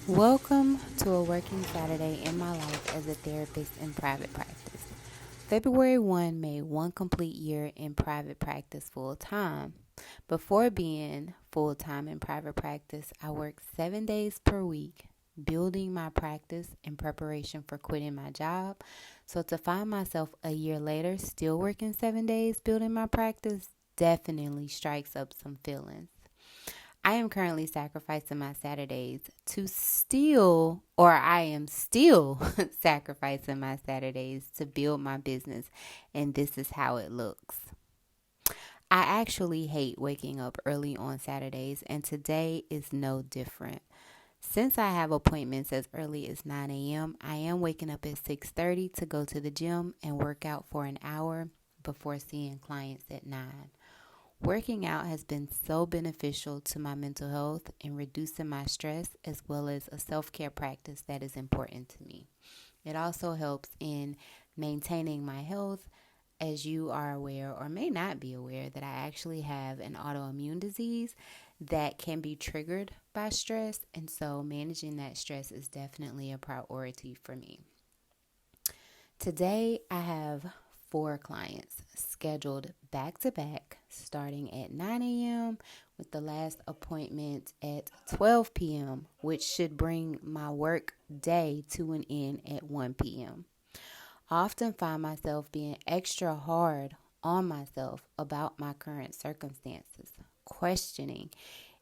Welcome to a working Saturday in my life as a therapist in private practice. February 1 made one complete year in private practice full time. Before being full time in private practice, I worked 7 days per week building my practice in preparation for quitting my job. So to find myself a year later still working 7 days building my practice definitely strikes up some feelings. I am currently sacrificing my Saturdays to still, or I am still sacrificing my Saturdays to build my business, and this is how it looks. I actually hate waking up early on Saturdays, and today is no different. Since I have appointments as early as 9 a.m., I am waking up at 6:30 to go to the gym and work out for an hour before seeing clients at 9. Working out has been so beneficial to my mental health and reducing my stress, as well as a self-care practice that is important to me. It also helps in maintaining my health, as you are aware or may not be aware that I actually have an autoimmune disease that can be triggered by stress, and so managing that stress is definitely a priority for me. Today, I have 4 clients scheduled back to back starting at 9 a.m. with the last appointment at 12 p.m., which should bring my work day to an end at 1 p.m. I often find myself being extra hard on myself about my current circumstances, questioning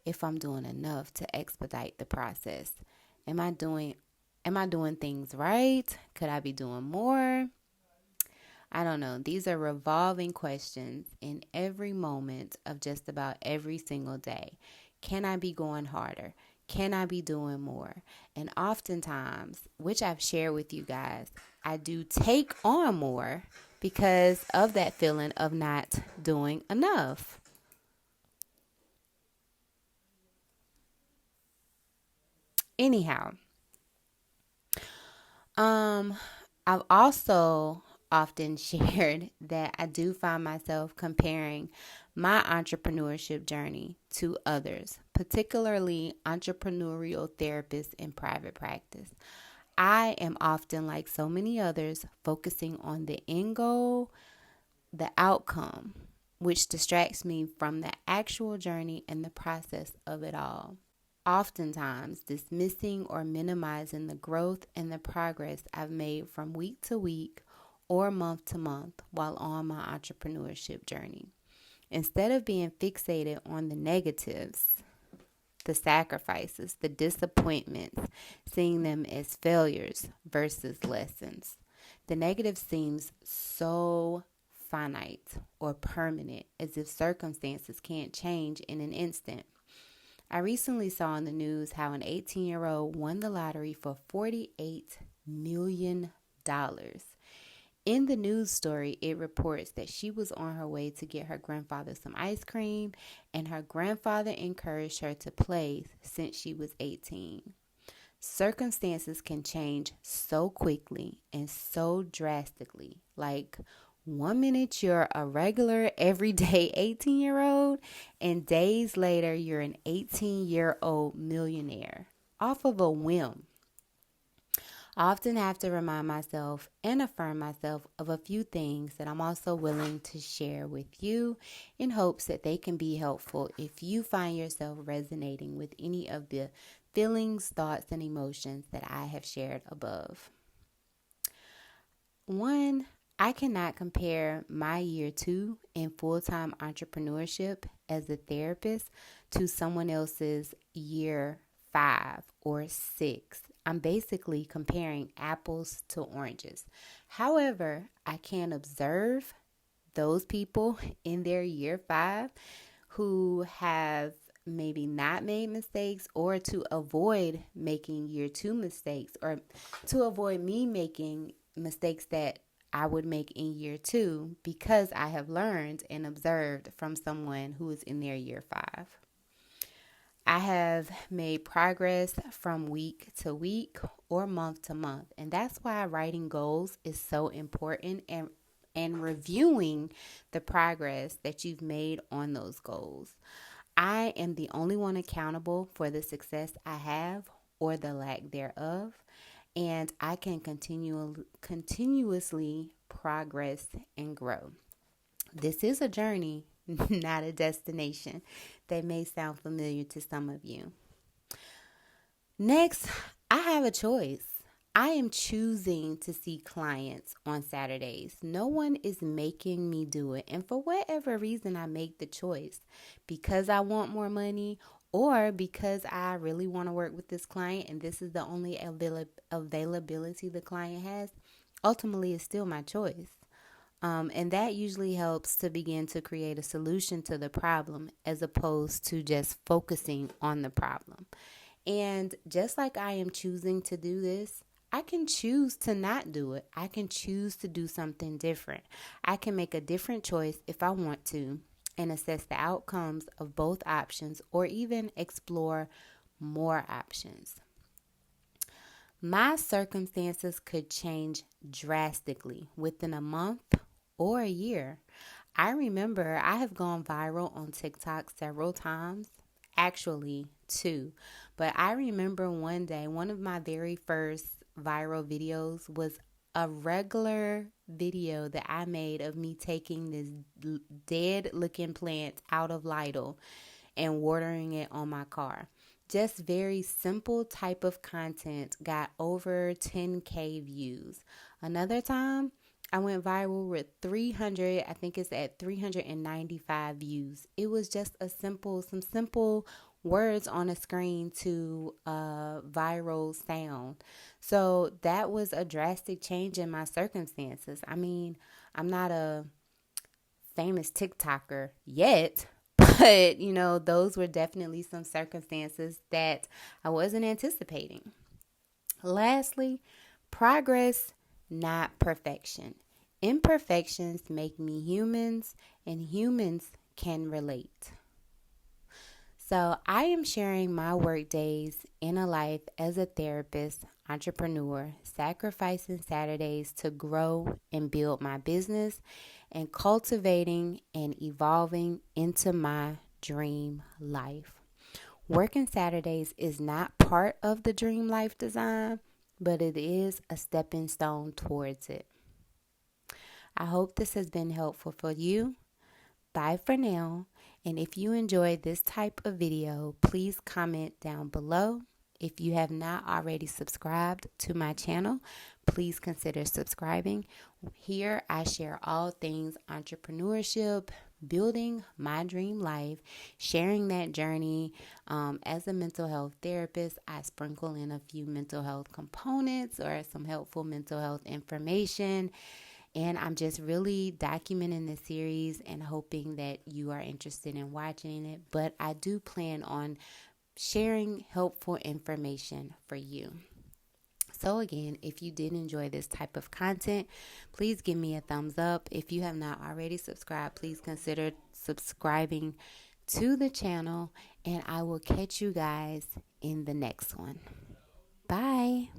if I'm doing enough to expedite the process. Am I doing things right? Could I be doing more? I don't know. These are revolving questions in every moment of just about every single day. Can I be going harder? Can I be doing more? And oftentimes, which I've shared with you guys, I do take on more because of that feeling of not doing enough. Anyhow, um, I've also often shared that I do find myself comparing my entrepreneurship journey to others, particularly entrepreneurial therapists in private practice. I am often, like so many others, focusing on the end goal, the outcome, which distracts me from the actual journey and the process of it all. Oftentimes dismissing or minimizing the growth and the progress I've made from week to week or month to month while on my entrepreneurship journey. Instead of being fixated on the negatives, the sacrifices, the disappointments, seeing them as failures versus lessons. The negative seems so finite or permanent, as if circumstances can't change in an instant. I recently saw on the news how an 18-year-old won the lottery for $48 million. In the news story, it reports that she was on her way to get her grandfather some ice cream, and her grandfather encouraged her to play since she was 18. Circumstances can change so quickly and so drastically. Like, one minute you're a regular, everyday 18-year-old, and days later you're an 18-year-old millionaire off of a whim. I often have to remind myself and affirm myself of a few things that I'm also willing to share with you in hopes that they can be helpful if you find yourself resonating with any of the feelings, thoughts, and emotions that I have shared above. One, I cannot compare my year 2 in full-time entrepreneurship as a therapist to someone else's year 5 or 6. I'm basically comparing apples to oranges. However, I can observe those people in their year 5 who have maybe not made mistakes, or to avoid making year 2 mistakes, or to avoid me making mistakes that I would make in year 2, because I have learned and observed from someone who is in their year 5. I have made progress from week to week or month to month. And that's why writing goals is so important, and reviewing the progress that you've made on those goals. I am the only one accountable for the success I have or the lack thereof, and I can continuously progress and grow. This is a journey, not a destination. That may sound familiar to some of you. Next, I have a choice. I am choosing to see clients on Saturdays. No one is making me do it. And for whatever reason, I make the choice because I want more money or because I really want to work with this client and this is the only availability the client has. Ultimately, it's still my choice. And that usually helps to begin to create a solution to the problem as opposed to just focusing on the problem. And just like I am choosing to do this, I can choose to not do it. I can choose to do something different. I can make a different choice if I want to and assess the outcomes of both options or even explore more options. My circumstances could change drastically within a month or a year. I remember I have gone viral on TikTok several times, actually two. But I remember one day, one of my very first viral videos was a regular video that I made of me taking this dead looking plant out of Lidl and watering it on my car. Just very simple type of content got over 10K views. Another time, I went viral with 300, I think it's at 395 views. It was just some simple words on a screen to a viral sound. So that was a drastic change in my circumstances. I mean, I'm not a famous TikToker yet, but those were definitely some circumstances that I wasn't anticipating. Lastly, progress, not perfection. Imperfections make me humans, and humans can relate. So, I am sharing my work days in a life as a therapist, entrepreneur, sacrificing Saturdays to grow and build my business, and cultivating and evolving into my dream life. Working Saturdays is not part of the dream life design, but it is a stepping stone towards it. I hope this has been helpful for you. Bye for now. And if you enjoyed this type of video, please comment down below. If you have not already subscribed to my channel, please consider subscribing. Here I share all things entrepreneurship, building my dream life, sharing that journey. As a mental health therapist, I sprinkle in a few mental health components or some helpful mental health information. And I'm just really documenting the series and hoping that you are interested in watching it. But I do plan on sharing helpful information for you. So again, if you did enjoy this type of content, please give me a thumbs up. If you have not already subscribed, please consider subscribing to the channel. And I will catch you guys in the next one. Bye.